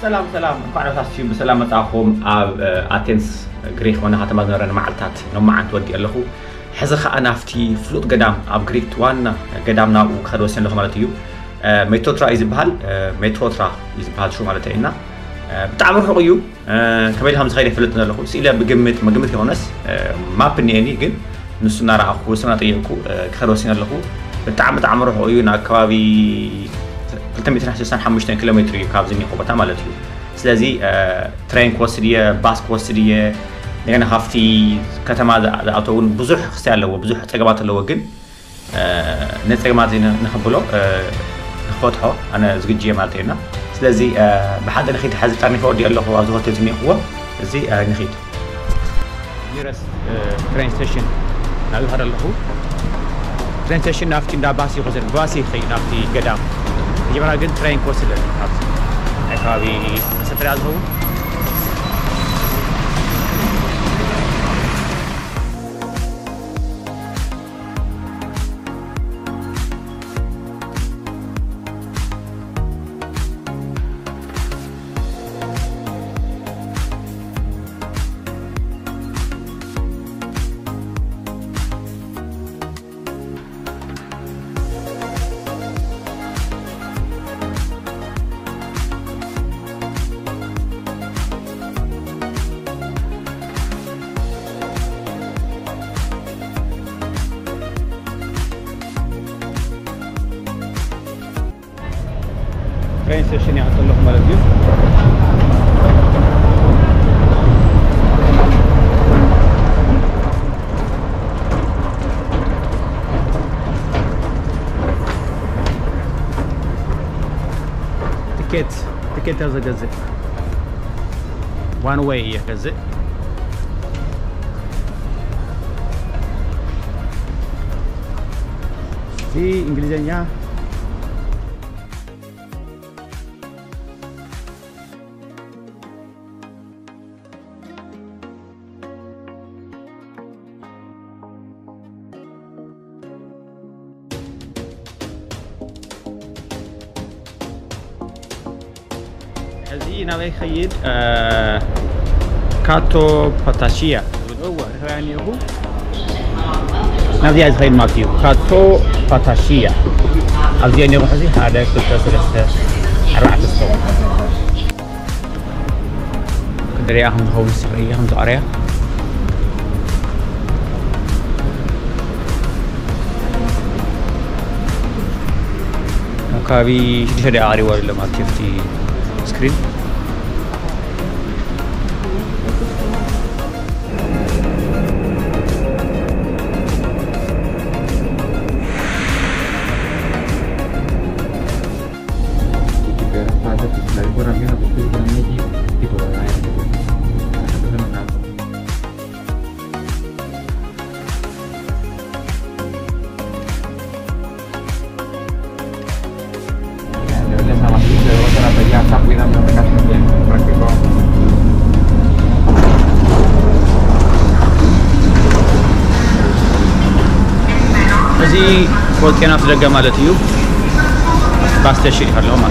سلام እንኳን አታስዩ በሰላም መጣኹም ኣብ ኣቴንስ ግሪክ ወና ከተማ ዝነበረን መዓልታት ንማዓንት ወዲ ኣለኹ ሕዚ ኸኣ ናፍቲ ፍሉጥ ገዳም ኣብ ግሪክ ዋና ገዳም ናብኡ ክኸድ ወሲን ኣለኹ ማለት እዩ ሜቶትራ ይዝበሃል ሜቶትራ ይዝበሃል ሹ ማለት ኢና ብጣዕሚ ርሑቕ እዩ ከመይ ከም ዝኸይደ ይፍለጥ ዘለኹ ስኢለ መግምት ይኾነስ ማፕ እኒአኒ ግን ንሱ እናረኣኹ ወሰና ጠየቅኩ ክኸድ ወሲን ኣለኹ ብጣዕሚ ርሑቕ እዩ ናብ ከባቢ 265 كيلومتر يكاب زني قبطة مالتيو سلازي ترين كوسدية باس كوسدية يعني هافتي كتما ذا أتون بزح خسال لو بزح تجمعات لو جن نتجمعات نخبله نخوضها أنا زوجية مالتينا سلازي بحد نخيت حزب تاني فودي الله هو عزوه تزني هو زي نخيت نيرس ترين ستيشن نالو هذا الله ترين ستيشن نافتي ناباسي خزر باسي خي نافتي قدام يجمعنا جن ترين كوسيلر أكابي سفر هذا train station yang akan lok Maldives. Tiket هذا جزء one way ya جزء di Inggrisnya هذه نوعي خيد كاتو باتاشيا هو يعني هو نبي أزغين ماتيو كاتو باتاشيا أزين يوم هذه هذا كل سلسلة أربعة سنوات كدري أهم هو سريع أهم زاريا مكابي شدة عاري ولا ماتيو في screen هذه وكنا في الجامعة مالتيو باس تشري هلا ما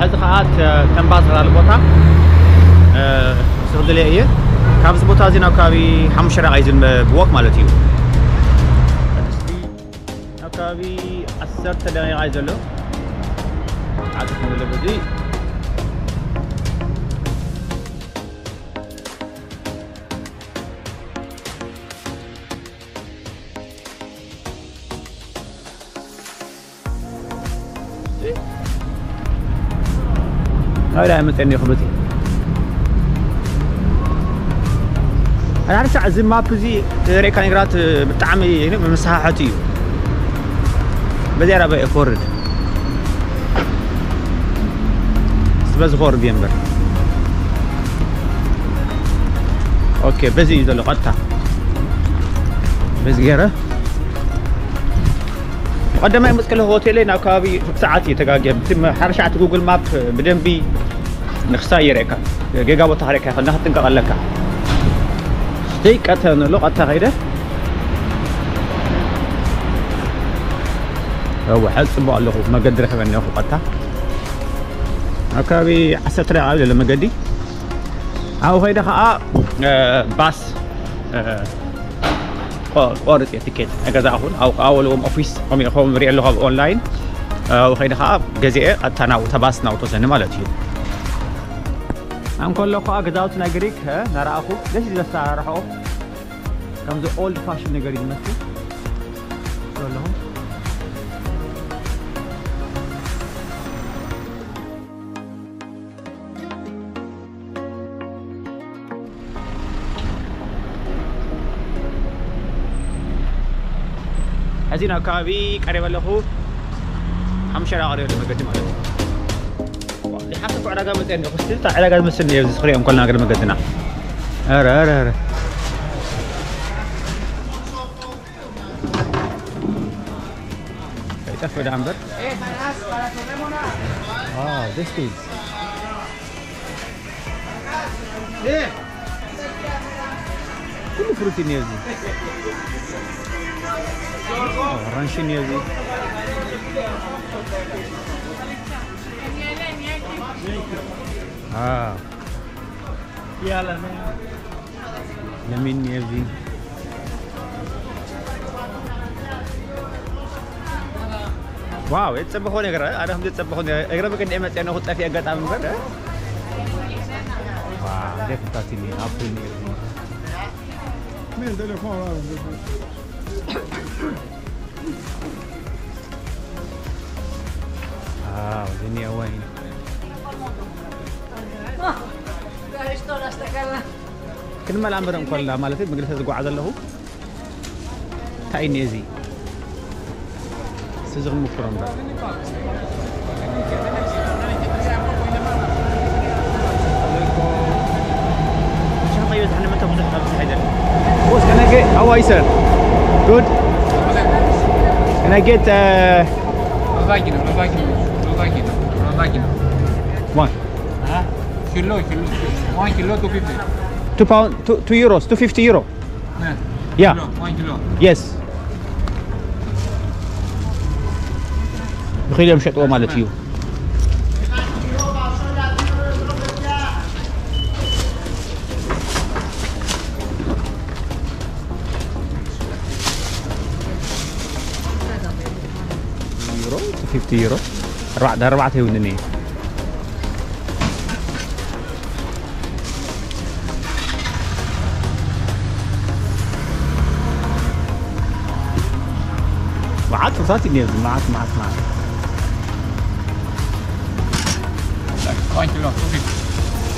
هذا خاط تنباز على البوتا سهل ليه كابس بوتا زين أو كابي حمشرة عايز البوق مالتيو أو كابي أسر تلاقي عايز له عاد كمل بدي لا متني خبزي أنا عارف عزم ما بزي ريكان يقرأت بتعمي هنا بمساحتي بدي أرى أفورد بس غور بينبر أوكي بزي إذا لقطها مزجرة قدما مسكله هوتيلين أو كابي ساعات يتجاجب تم حرشة جوجل ماب بدن بي نخساير إيكا جيجا وتحركها خلنا تنقل لك ستيك أتنا لغة غيره هو حل سبوا له ما قدر خبرنا هو قطع أكابي عسكري عائلة لما قدي أو هيدا خا باس قارت تيكت أجازة أخون أو أولهم أوفيس هم يخون ريال لغة أونلاين أو هيدا خا جزء أتنا وتباسنا وتوزن مالتيو أم كل لقاء أجازات نجريك نرى أخو ليش جلست راحوا كم ذو old fashion نجري مثل لهم هزينا كابي قريب له حمشة راعي لما قدم عليه حسب على قام تاني خستيت على قام مسني يوزس خريم كلنا قريب ما قدنا أرى كيف ده عمبر this is كله فروتي نيوزي رانشي نيوزي يلا لمين نيوزي واو يتسبحون يا جرا أنا هم يتسبحون يا جرا بكن إمت أنا خد في أجت عم برا واو ده فتاتيني أبوني مين تليفون الدنيا وين كل ما الأمر مقلا مالتي مجلس القعدة له تاين يزي سجل مفرم ده شو طيب إحنا متى بنروح هذا Boss, can I get how are you sir? Good. Can I get one? Kilo, 1 kilo 250. 2 pound, 2 euros, 250 euro. Yeah. Kilo, 1 kilo. Yes. بخير يوم شتوى مالتيو. يورو 250 يورو. أربعة هيونني. معك فرصات النيل معك 1 kilo 250.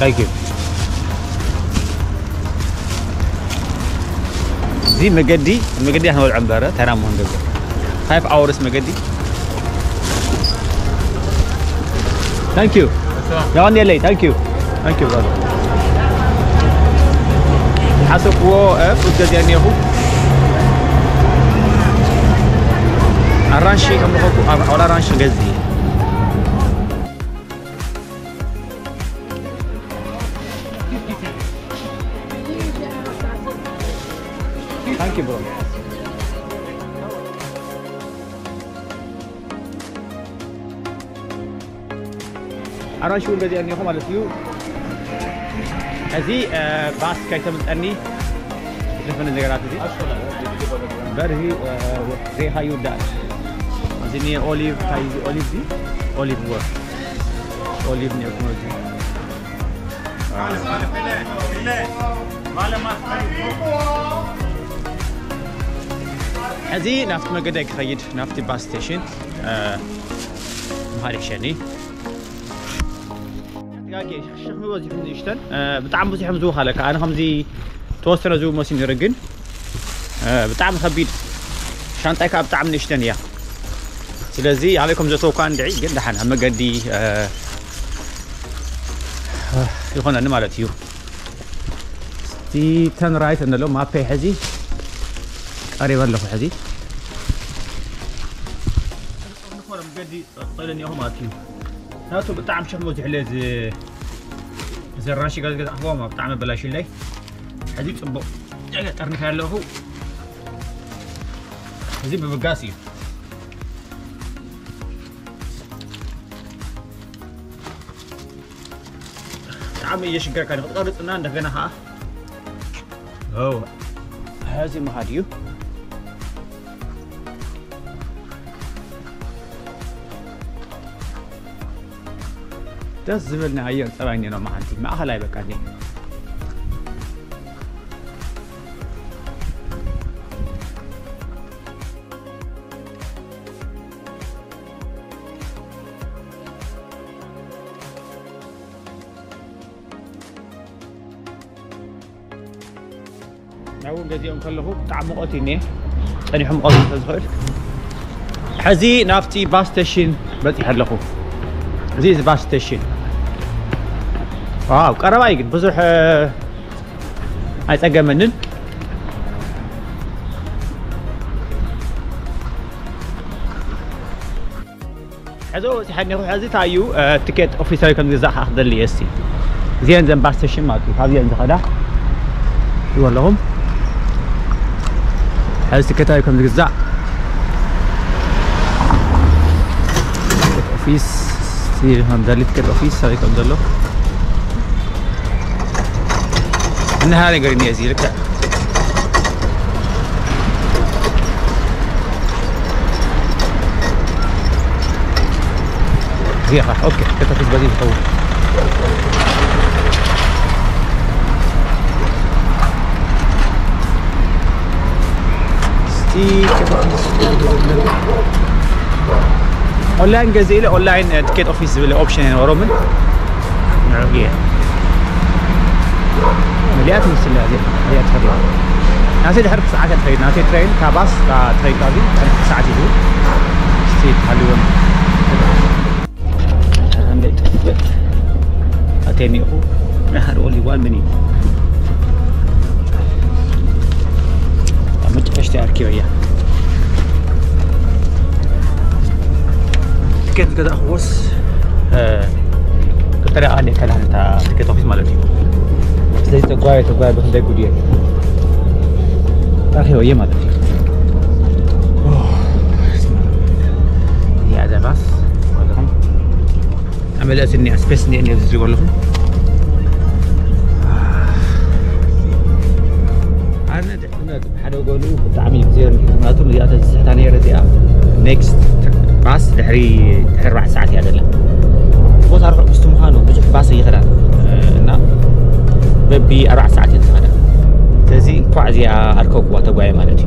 Thank you. زي مقدي المقدي احنا والعنبرة ترى مهم قبل 5 hours مقدي. Thank you. يا لي thank you brother. حسب هو فوت يعني هو الرانشي كم بخو ولا رانشي قصدي. Thank you bro. أنا شو الذي أني هم على اليو هذه باس كي تمتني تلفن الزجاجات دي برهي زي هايو داش هذه أوليف هاي أوليف دي أوليف ور أوليف نيوكنوزي هذه نفط مقدار خيد نفط باس ستيشن مهاري شني دقاقي شيخ وظيفة نيشتن بتعم بزي حمزو خالك أنا خمزي توصل زو موسين يرجن بتعم خبيد شانتك بتعم نيشتن يا سلازي عليكم زتو كان دعي جد حن هم قدي يخون أنا مالتيو دي تن رايت أنا لو ما بي حزي قريب له حدي نخبر بجدي طيلني هم اتيو ناتو بطعم شمو زحلي زي الراشي قال قد احوامه بطعم بلاش لي حدي صبو طرنك ያለው እዚህ በበጋሲ طعم እየሽገር ካለ ተቀርጽና እንደገና هذه مهاديو داس زبلنا عيان صراحة أنا ما عندي ما أخلاي بكاني نعود جزيهم كله طعم مقتني أنا حم قاضي تزهر حزي نافتي باستيشن بس يحلقوا زي باستيشن واو قرب أيقد بزح عايز أجا منن حزو سحني هو حزي تايو تيكت أوفيسر كان جزاء أخذ لي يستي زين زين باستيشن ماكي هذه عند هذا يقولهم هذا تيكت أيو كان جزاء أوفيس سير هم دالي تيكت أوفيس هذا كم دلو إنها اللي قريني أزيلك هي خلاص أوكي كده في بديل طول أونلاين جزيلة أونلاين تيكت أوفيس بالأوبشن هنا ورومن نعرفيه مليات مثل هذه مليات خبيرة ناسي دحرك ساعة ترين ناسي ترين كاباس ترين كابي ساعة يدور ستيت هاليوم عندي أتاني أخو نهار أولي والمني أمج أشتري كيويا تكت كذا أخوص كترى أني كلام تا تكت أوفيس مالتي زي تقوى بخدي قديه أخي ويا مالتي يا ده بس ولهم عمل أسني أسبسني إني أزري ولهم أنا حدا يقولوا بتعمل زين ما تقول لي أنت ثانية رزقة next باص دحري 4 ساعات يا دلنا بوت أربع مستمهانو بجح باص يخدم نا ببي 4 ساعات يتخدم تزي قاعد يا أركوك واتقوى مالتي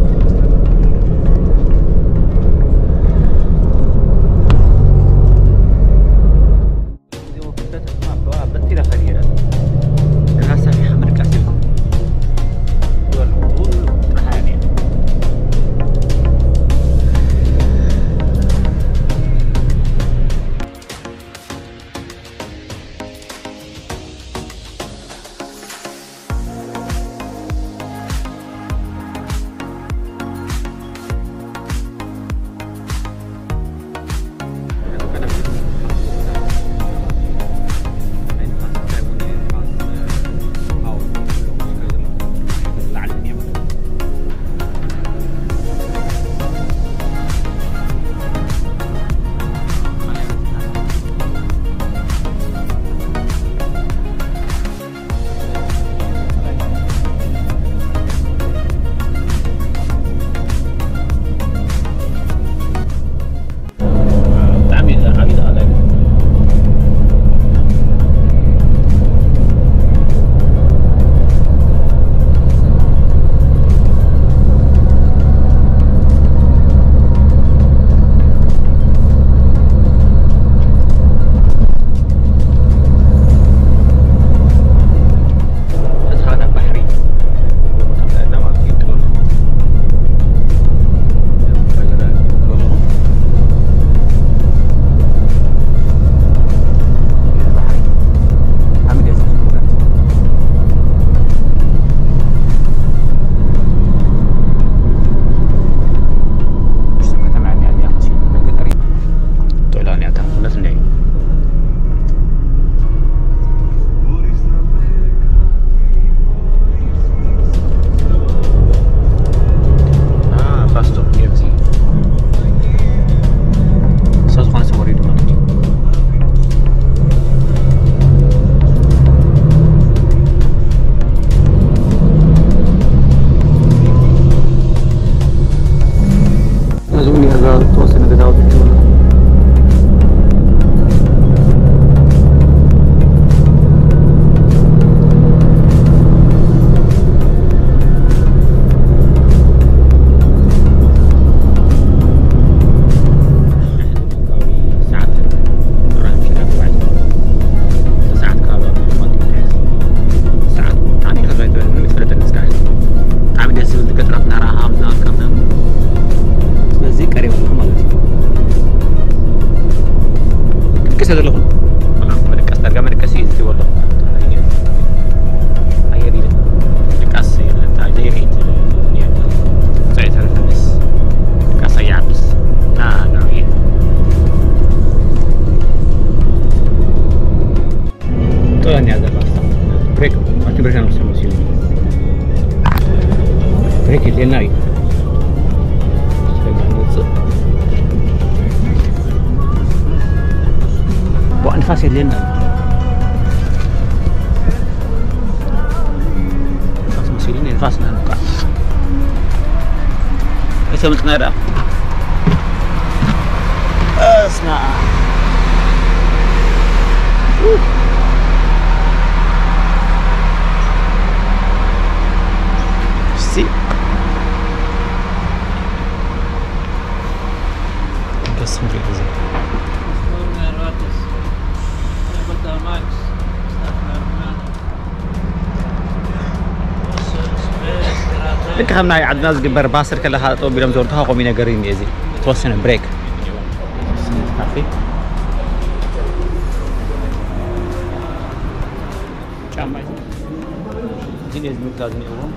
سرات نراها من كمنا لذي قريب لهم مالتي كيس هذا لهم والله مركز ترجمة مركز يزي والله هي دي مركز اللي تاجيري يعني زي تعرف الناس مركز يعبس نوعية طبعا هذا بس بريك ما تبرش أنا مسوي بريك اللي ناي وأنفاس اللي ناي أنفاس مسؤولين أنفاسنا نقع إيش متنارا أسمع سي بس نريد زين لك هم ناي عدنا زجبر باسر كلا هذا طوب بيرم زورتها قومينا قرين يزي توصلنا بريك كافي كم جيني زميل لازم يقوم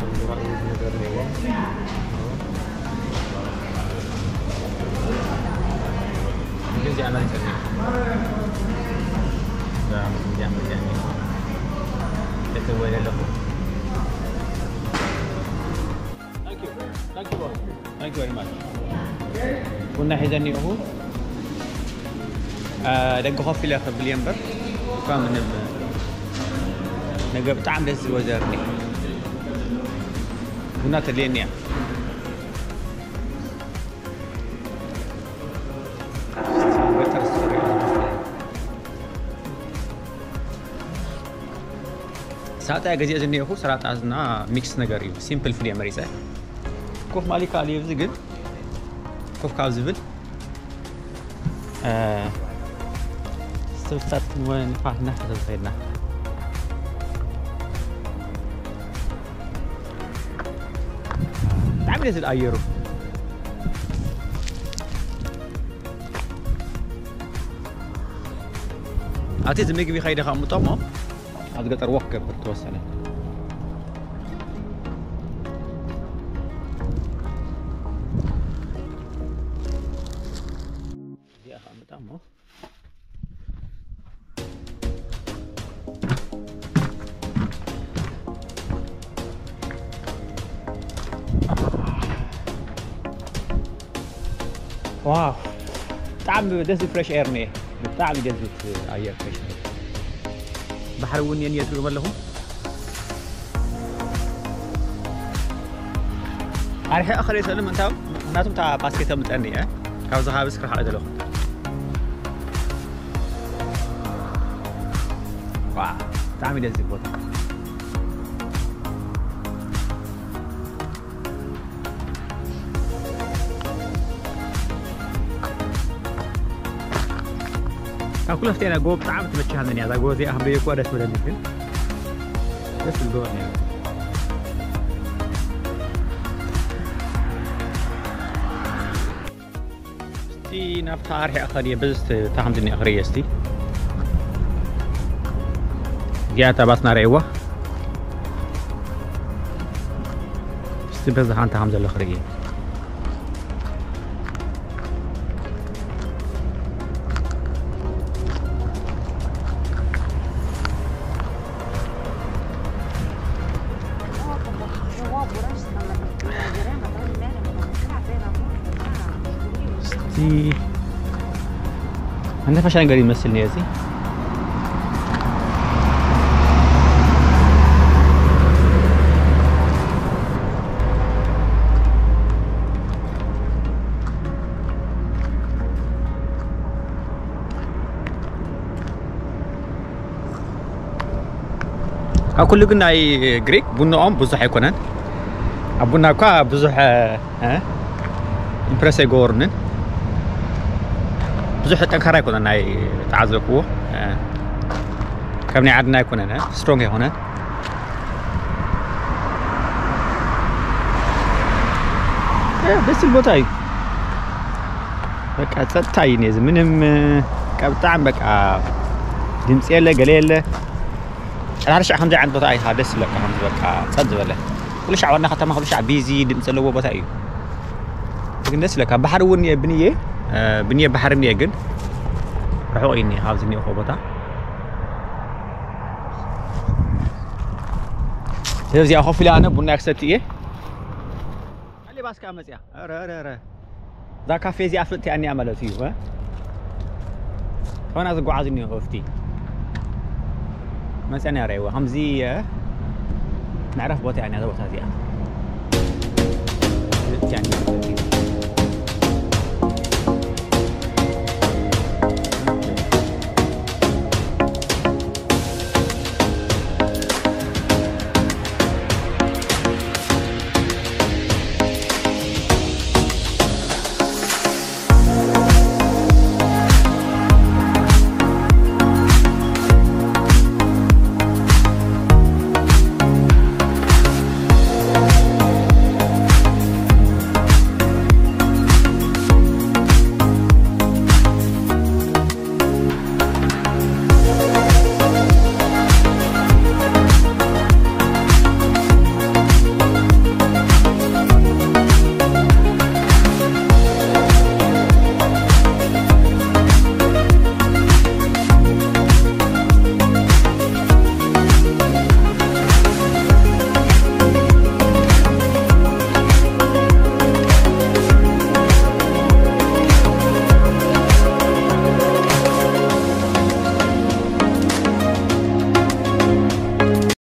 جزء عملي سريع لا مجمع يعني تسوي له Thank you very much. كنا حيزني هو دقوا في الأخر باليمبر كان من نجاب طعم لذيذ وزارني هنا تليني ساعتها جزء زني هو سرعة عزنا ميكس نجاري سيمبل في الأمريكا كوف مالك عليه بزقل كوف كابزبل استوت وين فاهنا هذا غيرنا تعمل زي الايرو عطيت ميجي بخير خام طمو هاد قطر وقف بتوصله يا خام طمو واو طعم دز فريش اير ني طعم دز اير فريش بحر وني نيتو ملهم اريح اخر يسلم انت ناتم تاع باسكيت متاني اه كاوز هابس كرح ادلو واو طعم دز بوتا أقول لك أنا جوب طعم تمشي هذا هذا جوزي أهم بيكو أدرس ولا نفين بس الجوع يعني استي نفتح أرحي أخرية بس تحمد إني أخرية استي جاءت بس ناريوه استي بس هان تحمد الأخرية أنا فشان قاعد يمثلني يا زي أقول لك أي غريك بنا بزح يكونن أبونا كا بزح إمبرس يقورنن بزح تنكر يكونن أي تعذبوا كمني عدنا يكونن سترونج هنا دس البوتاي بقى تصتاي نيز منهم كبطعم بقى دمص يله قليله انا رشع خمسه عند بوتاي هادس لك خمسه بقى صد ولا كل شعب ورنا ختمه كل شعب بيزي دمص له بوتاي لكن دس لك بحر ون بنيه بنيه بحر مني جن راحوا اني حافظني اخو بوتا زي اخو فيلا انا بنا اكسبتيه قال لي باسكا مصيا ر ذا كافيه زي افلتي اني عملتي ها وانا زغعزني خوفتي ما سنه ريوا همزي نعرف بوتا يعني هذا بوتا زي يعني